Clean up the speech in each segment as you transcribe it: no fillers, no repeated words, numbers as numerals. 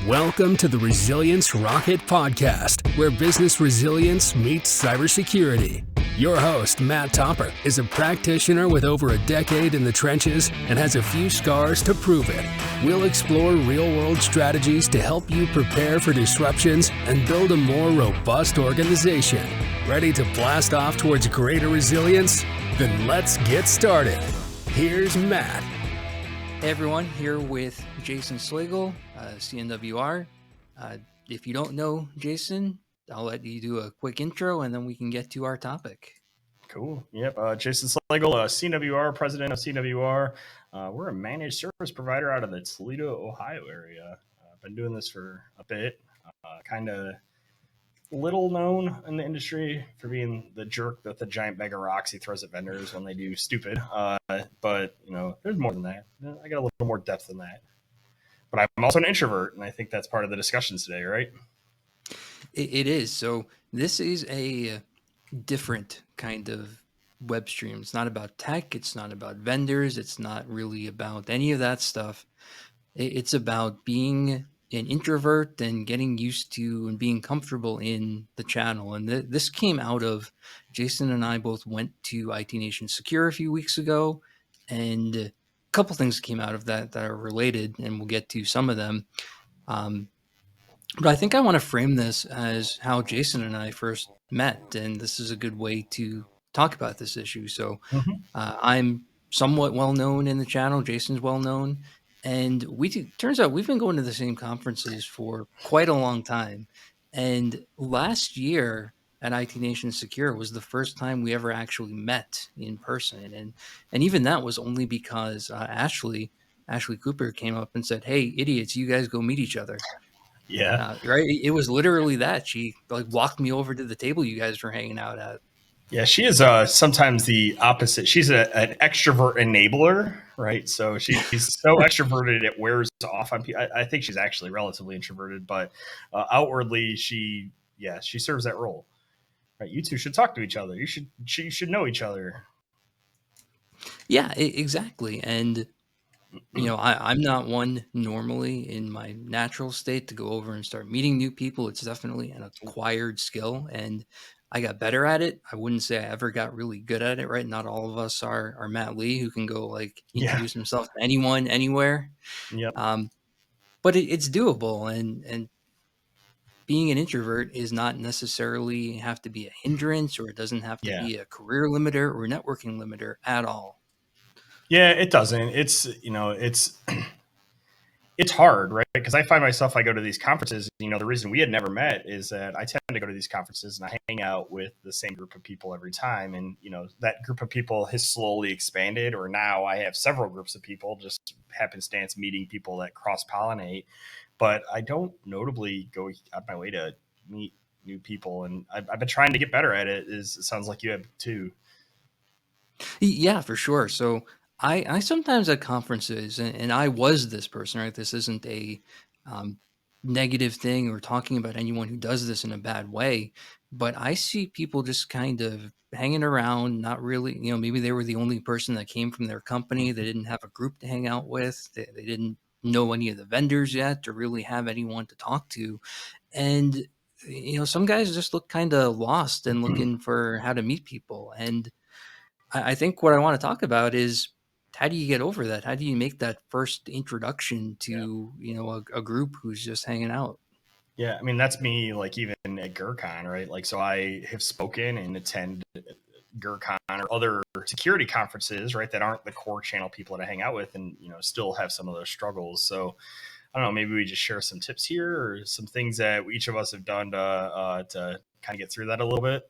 Welcome to the Resilience Rocket Podcast, where business resilience meets cybersecurity. Your host, Matt Topper, is a practitioner with over a decade in the trenches and has a few scars to prove it. We'll explore real-world strategies to help you prepare for disruptions and build a more robust organization. Ready to blast off towards greater resilience? Then let's get started. Here's Matt. Hey everyone, here with Jason Slagle, CNWR. If you don't know Jason, I'll let you do a quick intro and then we can get to our topic. Cool. Yep. Jason Slagle, CNWR, president of CNWR. We're a managed service provider out of the Toledo, Ohio area. I've been doing this for a bit, kind of little known in the industry for being the jerk with the giant bag of rocks he throws at vendors when they do stupid. But, you know, there's more than that. I got a little more depth than that. But I'm also an introvert, and I think that's part of the discussion today, right? It is. So this is a different kind of web stream. It's not about tech. It's not about vendors. It's not really about any of that stuff. It's about being an introvert and getting used to and being comfortable in the channel. And this came out of Jason and I both went to IT Nation Secure a few weeks ago, and a couple things came out of that are related, and we'll get to some of them. But I think I want to frame this as how Jason and I first met, and this is a good way to talk about this issue. So I'm somewhat well known in the channel. Jason's well known. And turns out we've been going to the same conferences for quite a long time. And last year at IT Nation Secure was the first time we ever actually met in person. And even that was only because Ashley Cooper came up and said, "Hey, idiots, you guys go meet each other." Yeah. Right. It was literally that. She walked me over to the table you guys were hanging out at. Yeah, she is sometimes the opposite. She's an extrovert enabler, right? So she's so extroverted it wears off on people. I think she's actually relatively introverted, but outwardly she serves that role. Right? You two should talk to each other. You should know each other. Yeah, exactly. And you know, I'm not one normally in my natural state to go over and start meeting new people. It's definitely an acquired skill, and I got better at it. I wouldn't say I ever got really good at it, right? Not all of us are Matt Lee, who can go introduce himself to anyone, anywhere. Yep. But it's doable, and being an introvert is not necessarily have to be a hindrance, or it doesn't have to be a career limiter or networking limiter at all. Yeah, it doesn't. It's hard, right? Because I find myself, I go to these conferences, the reason we had never met is that I tend to go to these conferences and I hang out with the same group of people every time. And, that group of people has slowly expanded, or now I have several groups of people, just happenstance meeting people that cross-pollinate. But I don't notably go out my way to meet new people. And I've been trying to get better at it. It sounds like you have too. Yeah, for sure. So I sometimes at conferences, and I was this person, right? This isn't a negative thing or talking about anyone who does this in a bad way, but I see people just kind of hanging around, not really, maybe they were the only person that came from their company. They didn't have a group to hang out with. They didn't know any of the vendors yet or really have anyone to talk to. And, some guys just look kind of lost and looking for how to meet people. And I think what I want to talk about is how do you get over that? How do you make that first introduction to, a group who's just hanging out? Yeah, I mean, that's me, even at GurCon, right? So I have spoken and attend GurCon or other security conferences, right, that aren't the core channel people that I hang out with, and, still have some of those struggles. So I don't know, maybe we just share some tips here or some things that each of us have done to kind of get through that a little bit.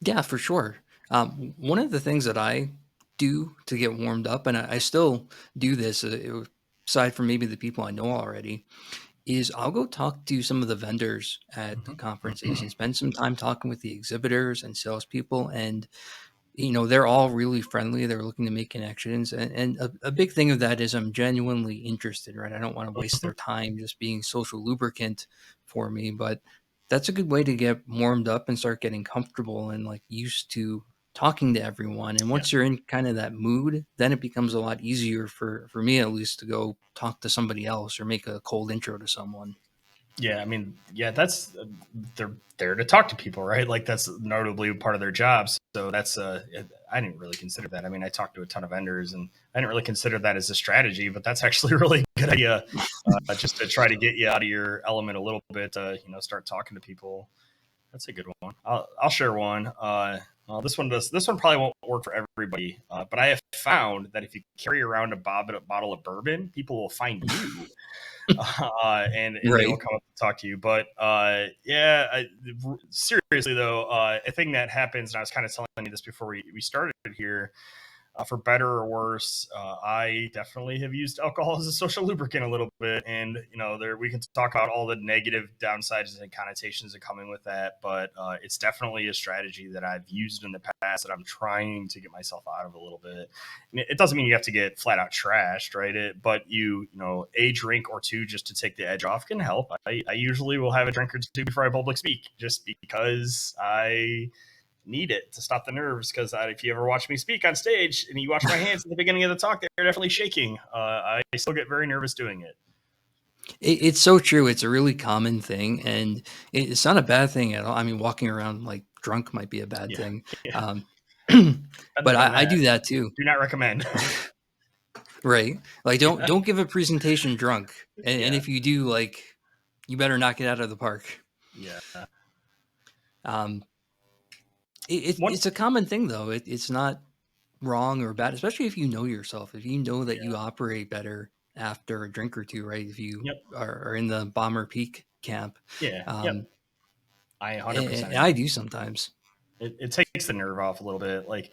Yeah, for sure. One of the things that I do to get warmed up, and I still do this, aside from maybe the people I know already, is I'll go talk to some of the vendors at conferences and spend some time talking with the exhibitors and salespeople. And, they're all really friendly. They're looking to make connections. And a big thing of that is I'm genuinely interested, right? I don't want to waste their time just being social lubricant for me. But that's a good way to get warmed up and start getting comfortable and used to talking to everyone. And once you're in kind of that mood, then it becomes a lot easier for me at least to go talk to somebody else or make a cold intro to someone. Yeah, I mean, yeah, that's they're there to talk to people, right? Like that's notably part of their jobs. So that's I didn't really consider that. I mean, I talked to a ton of vendors, and I didn't really consider that as a strategy, but that's actually a really good idea, just to try to get you out of your element a little bit. Start talking to people. That's a good one. I'll share one. Well, this one probably won't work for everybody, but I have found that if you carry around a bottle of bourbon, people will find you, and they will Right. come up to talk to you. But yeah, seriously though, a thing that happens, and I was kind of telling you this before we started here. For better or worse, I definitely have used alcohol as a social lubricant a little bit, and there we can talk about all the negative downsides and connotations of coming with that. But it's definitely a strategy that I've used in the past that I'm trying to get myself out of a little bit. And it doesn't mean you have to get flat out trashed, right? But a drink or two just to take the edge off can help. I usually will have a drink or two before I public speak, just because I need it to stop the nerves. Because if you ever watch me speak on stage and you watch my hands at the beginning of the talk, they're definitely shaking. I still get very nervous doing it. It's so true. It's a really common thing, and it's not a bad thing at all. I mean, walking around like drunk might be a bad Yeah, thing. yeah. But Done I that. do that too. Do not recommend. Right. Like Yeah, don't give a presentation drunk. And yeah, if you do, like, you better knock it out of the park. yeah. Um, One, it's a common thing though. It's not wrong or bad, especially if you know yourself. If you know that yeah, you operate better after a drink or two, right? If you yep, are in the bomber peak camp. yeah, yep. Um, I 100% and agree. I do sometimes. It takes the nerve off a little bit. Like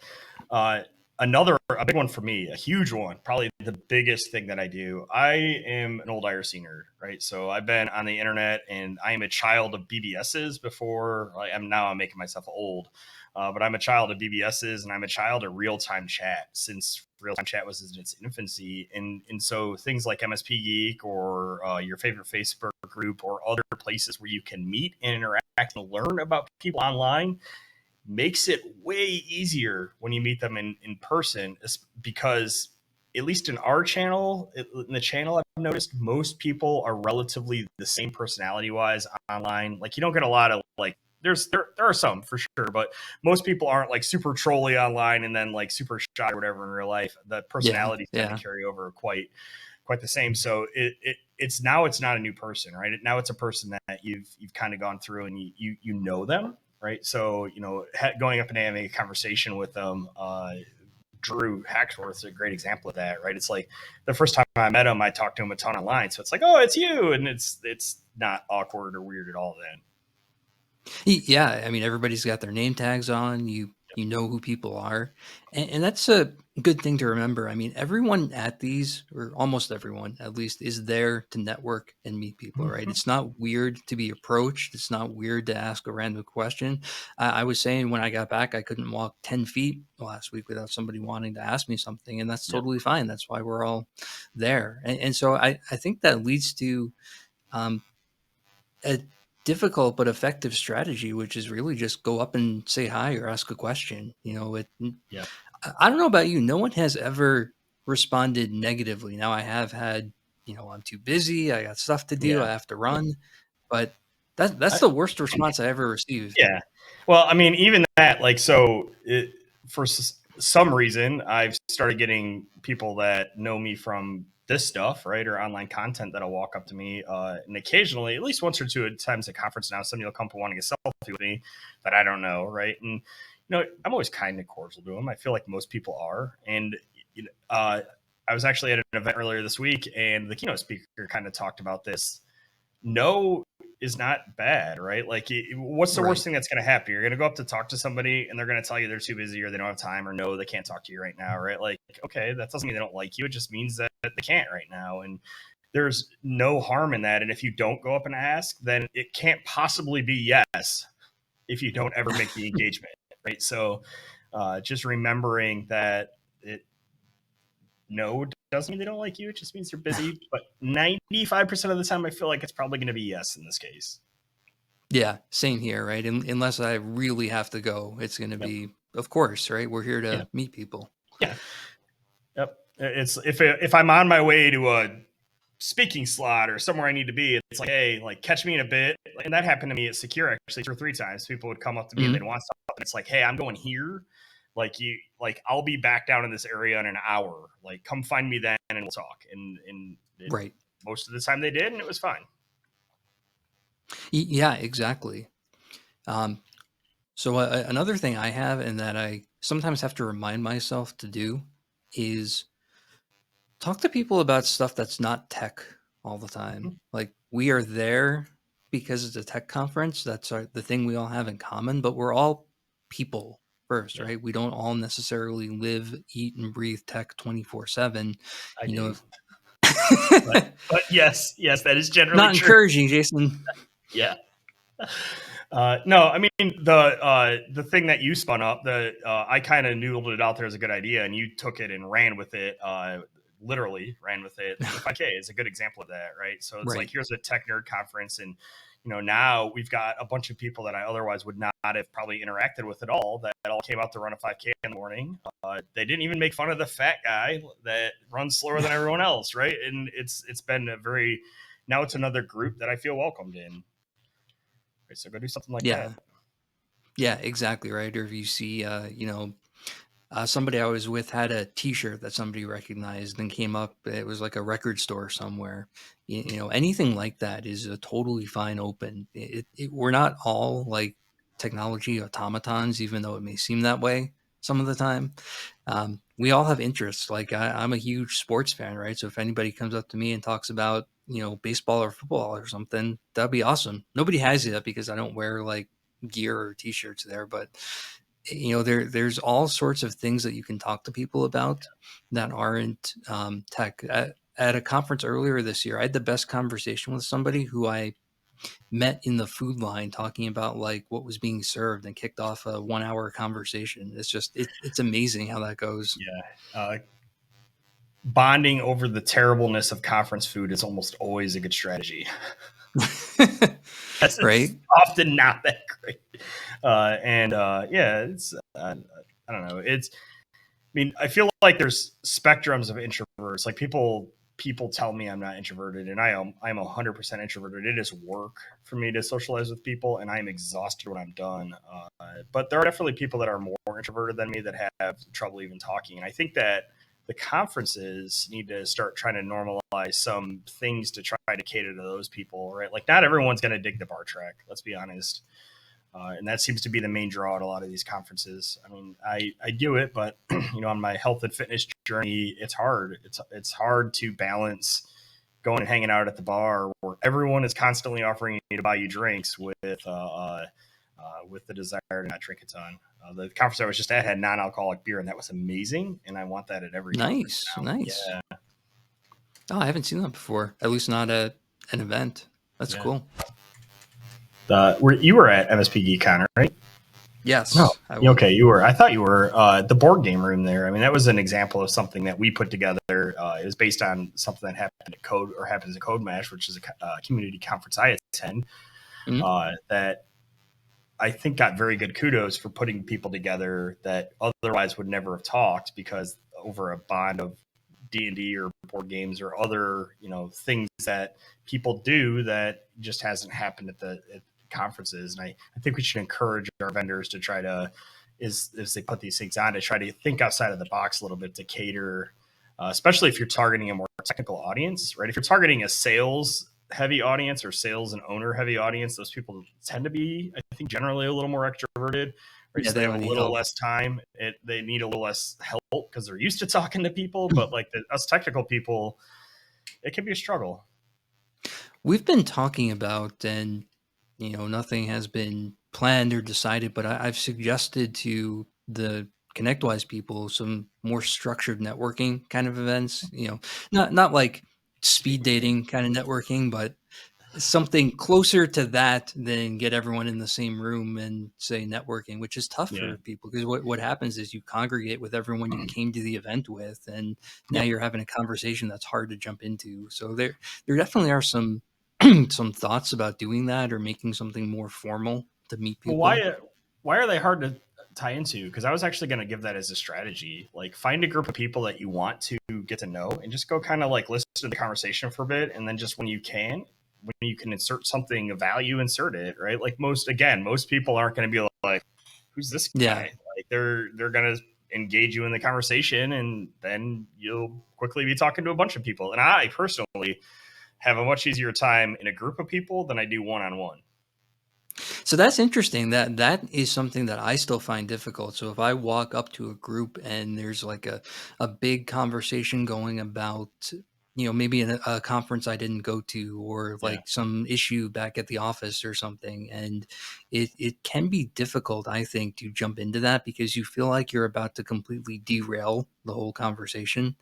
uh, a big one for me, a huge one, probably the biggest thing that I do. I am an old IRC nerd, right? So I've been on the internet, and I am a child of BBSs before. I'm making myself old, but I'm a child of BBSs, and I'm a child of real time chat since real time chat was in its infancy, and so things like MSP Geek or your favorite Facebook group or other places where you can meet and interact and learn about people online makes it way easier when you meet them in person, because at least in our channel, in the channel, I've noticed most people are relatively the same personality wise online. Like you don't get a lot of like there are some for sure, but most people aren't like super trolly online and then like super shy or whatever in real life. The Yeah. personalities tend to Yeah. carry over quite the same. So it's now it's not a new person, right? Now it's a person that you've kind of gone through and you know them, right? So going up and having a conversation with them. Drew Hacksworth's a great example of that, right? It's like the first time I met him, I talked to him a ton online, so it's like, oh, it's you, and it's not awkward or weird at all. Then, Yeah, I mean, everybody's got their name tags on. You know who people are, and that's a good thing to remember. I mean, everyone at these, or almost everyone at least, is there to network and meet people, right? mm-hmm. It's not weird to be approached. It's not weird to ask a random question. I was saying when I got back, I couldn't walk 10 feet last week without somebody wanting to ask me something, and that's Yep. totally fine. That's why we're all there, and so I think that leads to um, a difficult but effective strategy, which is really just go up and say hi or ask a question. Yep. I don't know about you. No one has ever responded negatively. Now I have had, I'm too busy. I got stuff to do. Yeah. I have to run. But that's I, the worst response I ever received. yeah. Well, I mean, even that, like, for some reason, I've started getting people that know me from this stuff, right, or online content that'll walk up to me, and occasionally, at least once or two times at conference now, somebody will come up and want to get selfie with me that I don't know, right, and I'm always kind and cordial to them. I feel like most people are, and I was actually at an event earlier this week, and the keynote speaker kind of talked about this. No is not bad, right? Like, what's the Right. worst thing that's going to happen? You're going to go up to talk to somebody, and they're going to tell you they're too busy or they don't have time or no, they can't talk to you right now, right? Like, okay, that doesn't mean they don't like you. It just means that they can't right now. And there's no harm in that. And if you don't go up and ask, then it can't possibly be yes if you don't ever make the engagement, right? So just remembering that no doesn't mean they don't like you. It just means you're busy. But 95% of the time, I feel like it's probably going to be yes in this case. Yeah, same here, right? Unless I really have to go, it's going to Yep. be, of course, right? We're here Yeah. to meet people. Yeah. Yep. It's if I'm on my way to a speaking slot or somewhere I need to be. It's like, hey, like catch me in a bit. And that happened to me at Secure actually 2 or 3 times. People would come up to me and they'd want stuff. And it's like, hey, I'm going here. Like I'll be back down in this area in an hour. Like come find me then and we'll talk. And Right. most of the time they did, and it was fine. Yeah, exactly. So another thing I have and that I sometimes have to remind myself to do is talk to people about stuff that's not tech all the time. Like we are there because it's a tech conference. That's the thing we all have in common, but we're all people first, Yeah. right? We don't all necessarily live, eat, and breathe tech 24/7. I You know, do. But yes, that is generally not true. encouraging, Jason. Yeah. No, I mean the thing that you spun up, I kind of noodled it out there as a good idea, and you took it and ran with it. Literally ran with it. The 5K is a good example of that, right? So it's Right. like here's a tech nerd conference, and now we've got a bunch of people that I otherwise would not have probably interacted with at all that all came out to run a 5K in the morning. They didn't even make fun of the fat guy that runs slower than everyone else, right? And it's been now it's another group that I feel welcomed in. So go do something like Yeah. that. Yeah, exactly. Right. Or if you see, somebody I was with had a T-shirt that somebody recognized and came up. It was like a record store somewhere. Anything like that is a totally fine open. We're not all like technology automatons, even though it may seem that way some of the time. We all have interests. Like I'm a huge sports fan, right? So if anybody comes up to me and talks about baseball or football or something, that'd be awesome. Nobody has that because I don't wear like gear or T-shirts there, but there's all sorts of things that you can talk to people about that aren't tech. At a conference earlier this year, I had the best conversation with somebody who I met in the food line talking about like what was being served and kicked off a 1 hour conversation. It's just it's amazing how that goes. Yeah. Bonding over the terribleness of conference food is almost always a good strategy. It's Right? often not that great. It's I don't know. I feel like there's spectrums of introverts. Like people tell me I'm not introverted, and I'm 100% introverted. It is work for me to socialize with people, and I'm exhausted when I'm done. But there are definitely people that are more introverted than me that have trouble even talking. And I think that the conferences need to start trying to normalize some things to try to cater to those people, right? Like not everyone's going to dig the bar track. Let's be honest. And that seems to be the main draw at a lot of these conferences. I mean, I do it, but on my health and fitness journey, it's hard. It's hard to balance going and hanging out at the bar where everyone is constantly offering you to buy you drinks with the desire to not drink a ton. The conference I was just at had non-alcoholic beer, and that was amazing. And I want that at every conference now. Nice. Yeah. Oh, I haven't seen that before. At least not at an event. That's cool. You were at MSP GeekCon, right? Yes. No. Okay, you were. I thought you were the board game room there. I mean, that was an example of something that we put together. It was based on something that happened at happens at Code Mash, which is a community conference I attend. That I think got very good kudos for putting people together that otherwise would never have talked because over a bond of D&D or board games or other things that people do that just hasn't happened at conferences. And I think we should encourage our vendors to try to as they put these things on to try to think outside of the box a little bit to cater, especially if you're targeting a more technical audience, right? If you're targeting a sales heavy audience or sales and owner heavy audience, those people tend to be, I think, generally a little more extroverted. Right? Yeah, So they have a little less time. They need a little less help because they're used to talking to people. But like us technical people, it can be a struggle. We've been talking about, and nothing has been planned or decided, but I've suggested to the ConnectWise people some more structured networking kind of events. Not like speed dating kind of networking, but something closer to that than get everyone in the same room and say networking, which is tough for people because what happens is you congregate with everyone you came to the event with, and now you're having a conversation that's hard to jump into. So there definitely are some some thoughts about doing that or making something more formal to meet people. Well, why are they hard to tie into? Because I was actually going to give that as a strategy. Like find a group of people that you want to to get to know and just go kind of like listen to the conversation for a bit. And then just when you can insert something of value, insert it, right? Like most people aren't going to be like, who's this guy? Yeah. Like they're going to engage you in the conversation, and then you'll quickly be talking to a bunch of people. And I personally have a much easier time in a group of people than I do one-on-one. So that's interesting. That is something that I still find difficult. So if I walk up to a group and there's like a big conversation going about, maybe a conference I didn't go to, or like some issue back at the office or something, and it can be difficult, I think, to jump into that because you feel like you're about to completely derail the whole conversation.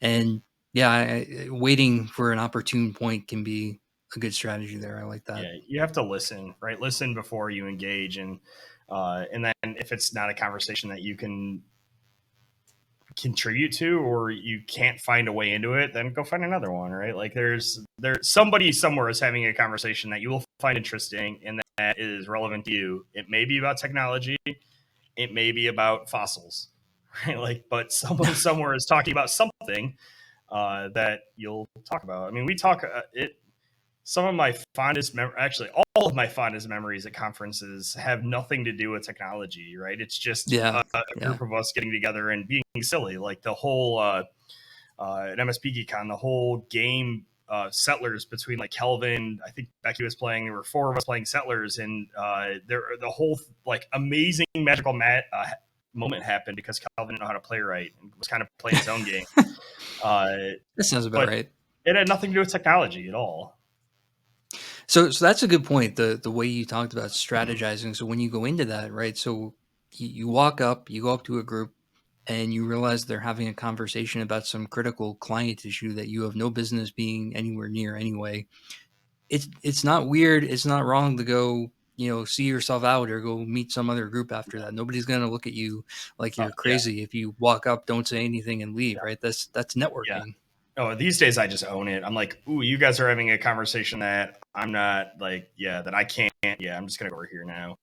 And yeah, waiting for an opportune point can be a good strategy there. I like that. Yeah, you have to listen, right? Listen before you engage, and then if it's not a conversation that you can contribute to, or you can't find a way into it, then go find another one, right? Like there's somebody somewhere is having a conversation that you will find interesting and that is relevant to you. It may be about technology, it may be about fossils, right? Like, but someone somewhere is talking about something that you'll talk about. I mean, we talk some of my fondest actually all of my fondest memories at conferences have nothing to do with technology, right? It's just a group of us getting together and being silly. Like the whole at MSP GeekCon, the whole game Settlers, between like Kelvin, I think Becky was playing, there were four of us playing Settlers, and the whole like amazing magical moment happened because Kelvin didn't know how to play right and was kind of playing his own game. That sounds about right. It had nothing to do with technology at all. So that's a good point. The way you talked about strategizing. So when you go into that, right? So you go up to a group, and you realize they're having a conversation about some critical client issue that you have no business being anywhere near anyway. It's not weird. It's not wrong to go, see yourself out or go meet some other group after that. Nobody's going to look at you like you're crazy if you walk up, don't say anything, and leave, right? That's networking. Yeah. Oh, these days I just own it. I'm like, ooh, you guys are having a conversation that I'm not like, that I can't. Yeah, I'm just gonna go over here now.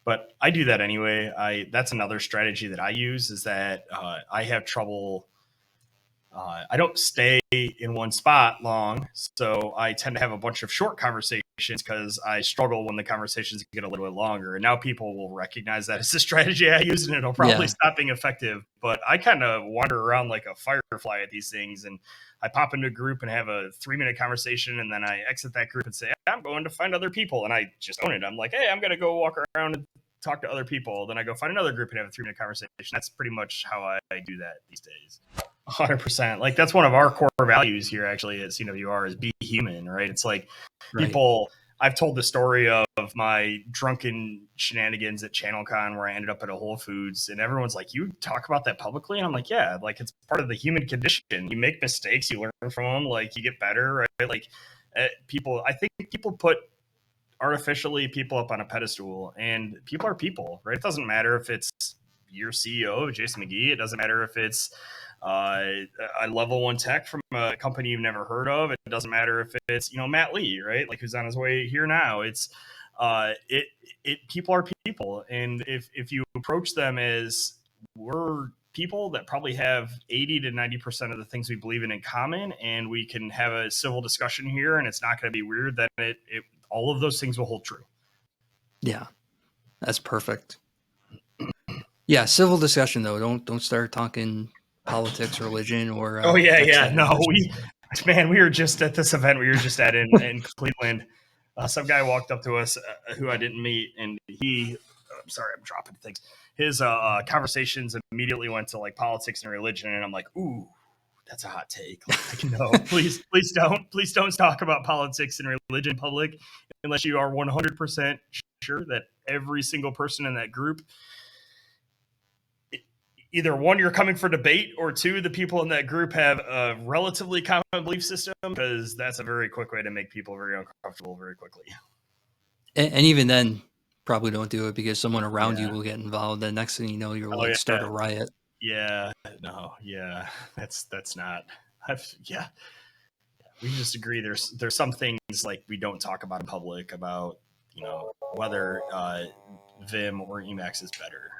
But I do that anyway. That's another strategy that I use, is that I have trouble. I don't stay in one spot long, so I tend to have a bunch of short conversations because I struggle when the conversations get a little bit longer. And now people will recognize that as a strategy I use, and it'll probably stop being effective. But I kind of wander around like a firefly at these things, and I pop into a group and have a 3-minute conversation, and then I exit that group and say, I'm going to find other people. And I just own it. I'm like, hey, I'm going to go walk around and talk to other people. Then I go find another group and have a 3-minute conversation. That's pretty much how I do that these days. 100%. Like that's one of our core values here actually at CWR, is be human, right? It's like people, I've told the story of my drunken shenanigans at ChannelCon where I ended up at a Whole Foods, and everyone's like, you talk about that publicly? And I'm like, yeah, like it's part of the human condition. You make mistakes, you learn from them, like you get better, right? Like I think people put artificially people up on a pedestal, and people are people, right? It doesn't matter if it's your CEO, Jason McGee. It doesn't matter if it's a level 1 tech from a company you've never heard of. It doesn't matter if it's, Matt Lee, right? Like who's on his way here now. It's people are people. And if you approach them as, we're people that probably have 80 to 90% of the things we believe in common, and we can have a civil discussion here and it's not going to be weird, then all of those things will hold true. Yeah. That's perfect. Yeah. Civil discussion though. Don't start talking politics, religion, or no, we were just at this event we were just at in Cleveland. Some guy walked up to us who I didn't meet, and I'm sorry, I'm dropping things. His conversations immediately went to like politics and religion, and I'm like, ooh, that's a hot take. Like, no, please don't talk about politics and religion in public unless you are 100% sure that every single person in that group, either one, you're coming for debate, or two, the people in that group have a relatively common belief system, because that's a very quick way to make people very uncomfortable very quickly. And even then, probably don't do it, because someone around you will get involved. The next thing you know, you'll start a riot. Yeah, no, yeah, that's not. We just agree. There's some things like we don't talk about in public about, whether Vim or Emacs is better.